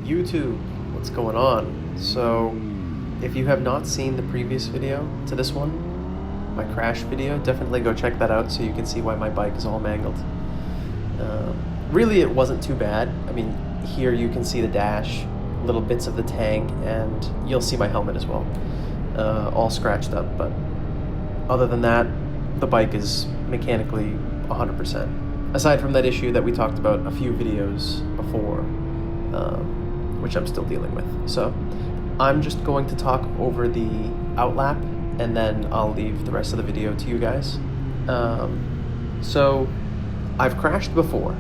YouTube, what's going on? So, if you have not seen the previous video to this one, my crash video, definitely go check that out so you can see why my bike is all mangled. Really, it wasn't too bad. I mean, here you can see the dash, little bits of the tank, and you'll see my helmet as well, all scratched up. But other than that, the bike is mechanically 100%. Aside from that issue that we talked about a few videos before, which I'm still dealing with. So I'm just going to talk over the outlap, and then I'll leave the rest of the video to you guys. So I've crashed before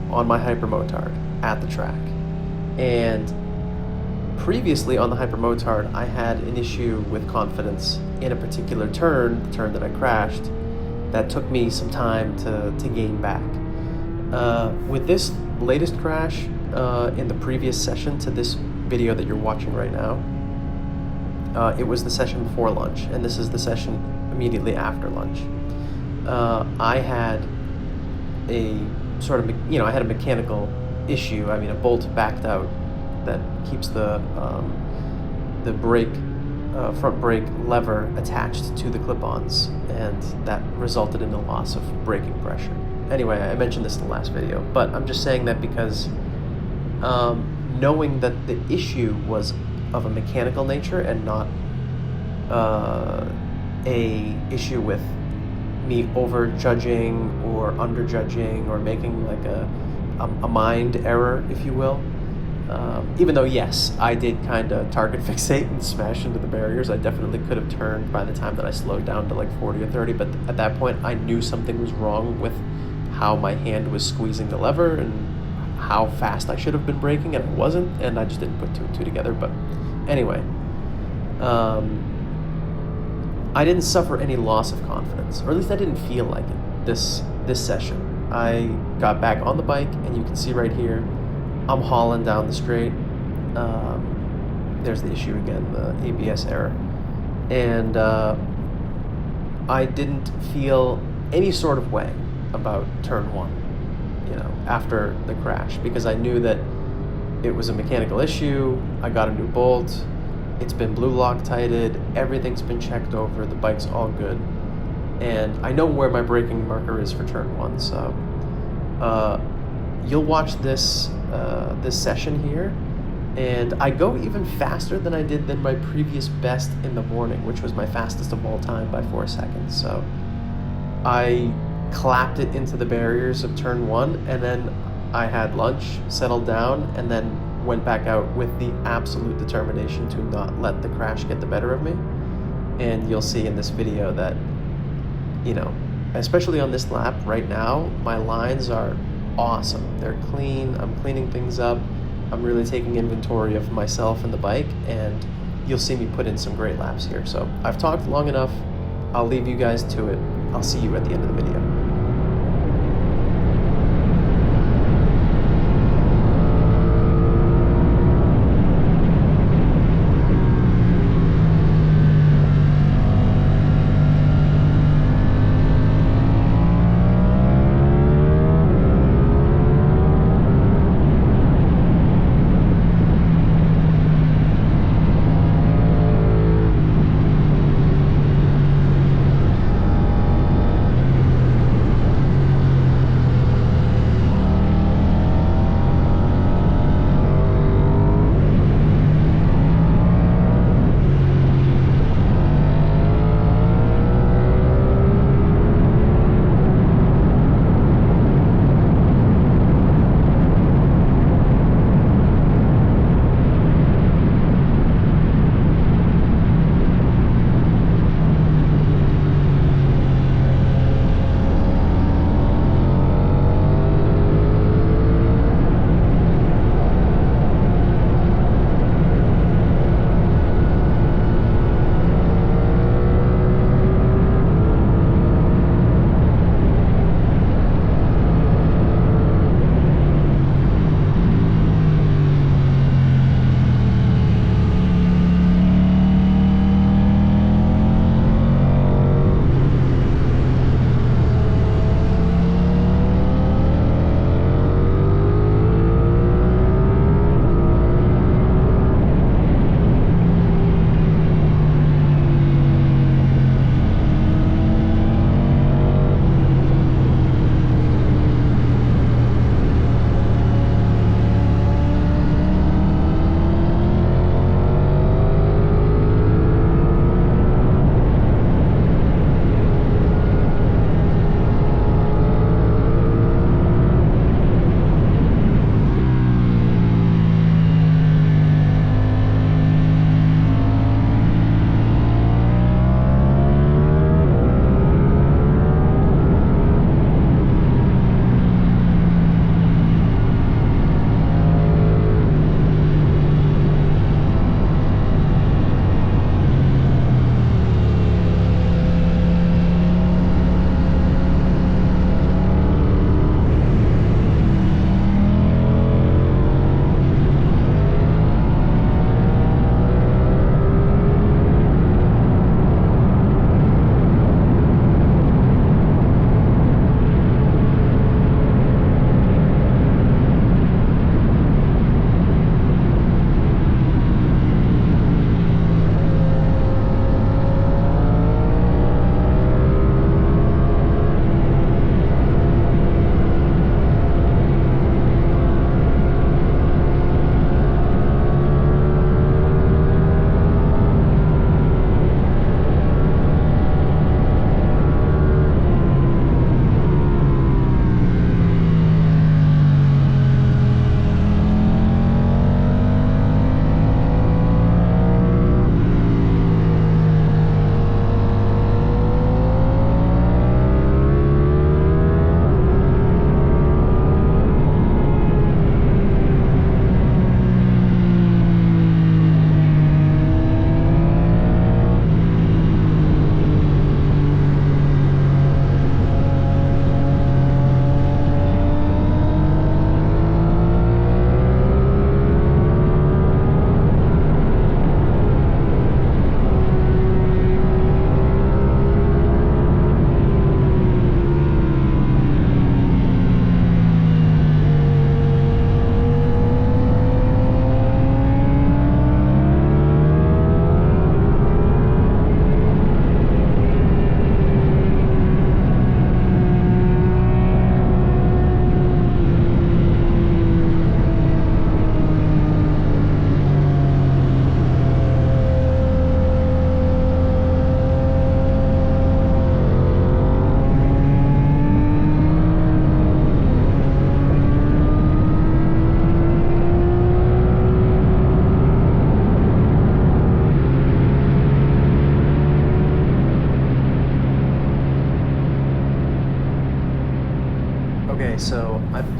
on my Hypermotard at the track, and previously on the Hypermotard I had an issue with confidence in a particular turn, the turn that I crashed, that took me some time to gain back. With this latest crash, in the previous session to this video that you're watching right now, it was the session before lunch, and this is the session immediately after lunch. I had a sort of, I had a mechanical issue. I mean, a bolt backed out that keeps the brake, front brake lever attached to the clip-ons, and that resulted in a loss of braking pressure. Anyway, I mentioned this in the last video, but I'm just saying that because knowing that the issue was of a mechanical nature and not a issue with me over judging or under judging or making like a mind error, if you will. Even though, yes, I did kind of target fixate and smash into the barriers, I definitely could have turned by the time that I slowed down to like 40 or 30, but at that point I knew something was wrong with how my hand was squeezing the lever and how fast I should have been braking, and I wasn't, and I just didn't put two and two together. But anyway, I didn't suffer any loss of confidence, or at least I didn't feel like it this session. I got back on the bike, and you can see right here, I'm hauling down the straight. There's the issue again, the ABS error. And I didn't feel any sort of way about turn one, after the crash, because I knew that it was a mechanical issue. I got a new bolt. It's been blue Loctited. Everything's been checked over. The bike's all good. And I know where my braking marker is for turn one. So you'll watch this session here, and I go even faster than I did than my previous best in the morning, which was my fastest of all time by 4 seconds. So I clapped it into the barriers of turn one, and then I had lunch, settled down, and then went back out with the absolute determination to not let the crash get the better of me. And you'll see in this video that, especially on this lap right now, my lines are awesome. They're clean. I'm cleaning things up. I'm really taking inventory of myself and the bike, and you'll see me put in some great laps here. So I've talked long enough. I'll leave you guys to it. I'll see you at the end of the video.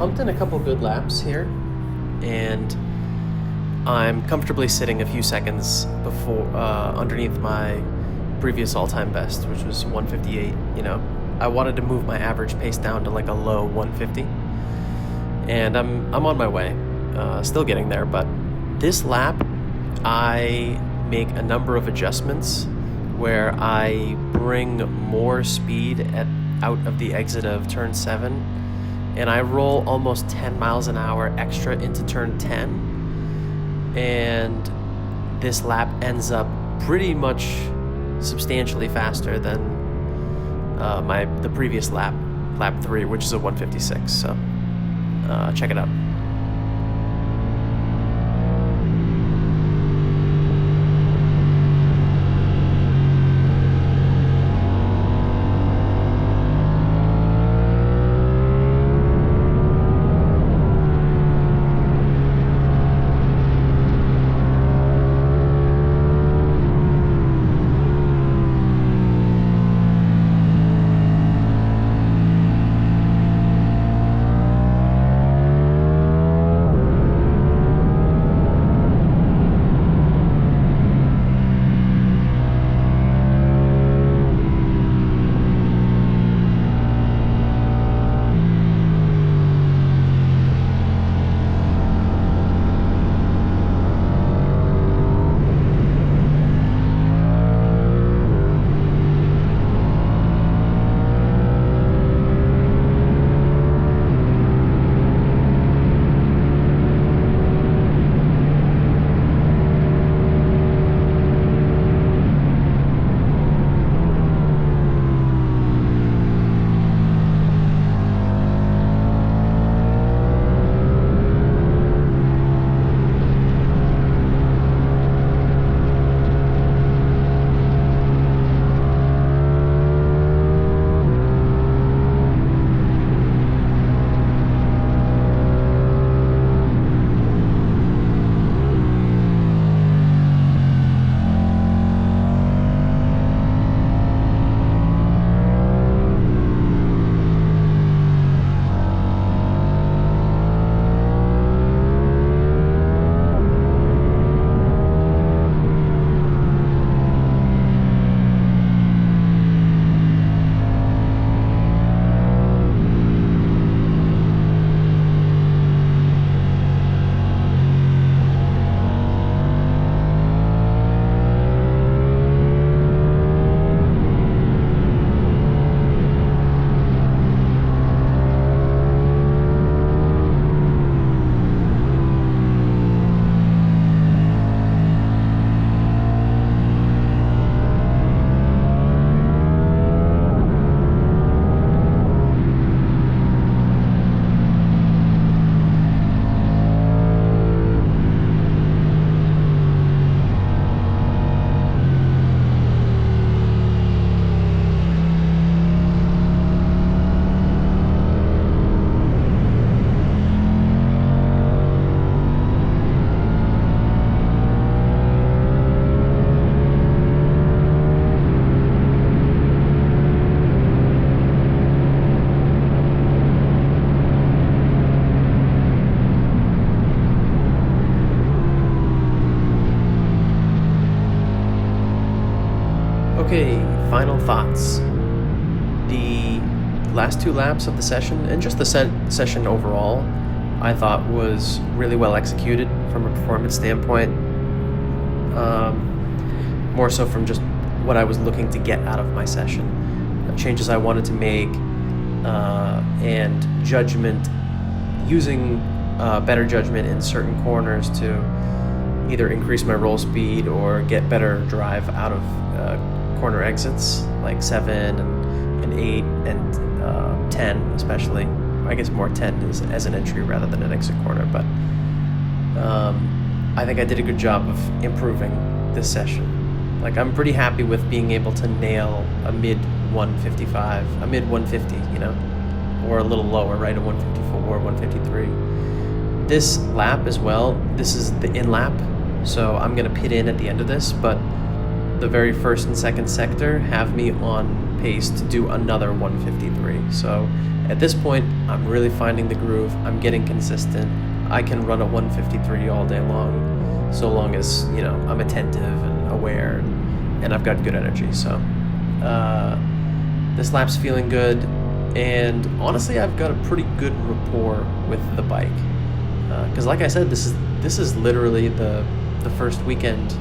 pumped in a couple good laps here, and I'm comfortably sitting a few seconds before underneath my previous all-time best, which was 158. You know, I wanted to move my average pace down to like a low 150, and I'm on my way, still getting there. But this lap, I make a number of adjustments where I bring more speed out of the exit of turn 7, and I roll almost 10 miles an hour extra into turn 10, and this lap ends up pretty much substantially faster than the previous lap 3, which is a 156. So check it out. Okay, final thoughts. The last 2 laps of the session, and just the session overall, I thought was really well executed from a performance standpoint. More so from just what I was looking to get out of my session. Changes I wanted to make, and judgment, using better judgment in certain corners to either increase my roll speed or get better drive out of corner exits like 7 and 8 and 10 especially. I guess more 10 is as an entry rather than an exit corner, but I think I did a good job of improving this session. Like, I'm pretty happy with being able to nail a mid 155, a mid 150, you know, or a little lower, right, a 154, 153. This lap as well, this is the in lap, so I'm going to pit in at the end of this, but the very first and second sector have me on pace to do another 153. So at this point, I'm really finding the groove. I'm getting consistent. I can run a 153 all day long, so long as, you know, I'm attentive and aware, and I've got good energy. So this lap's feeling good, and honestly, I've got a pretty good rapport with the bike. Because like I said, this is literally the first weekend,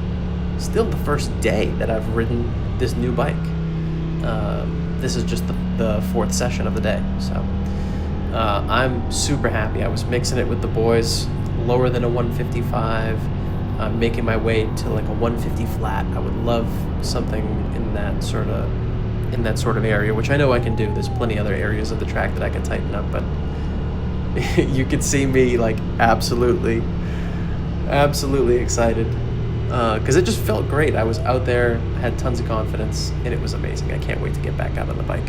still the first day that I've ridden this new bike. This is just the fourth session of the day, so I'm super happy. I was mixing it with the boys, lower than a 155. I'm making my way to like a 150 flat. I would love something in that sort of area, which I know I can do. There's plenty other areas of the track that I can tighten up, but you could see me like absolutely excited, because it just felt great. I was out there, had tons of confidence, and it was amazing. I can't wait to get back out on the bike.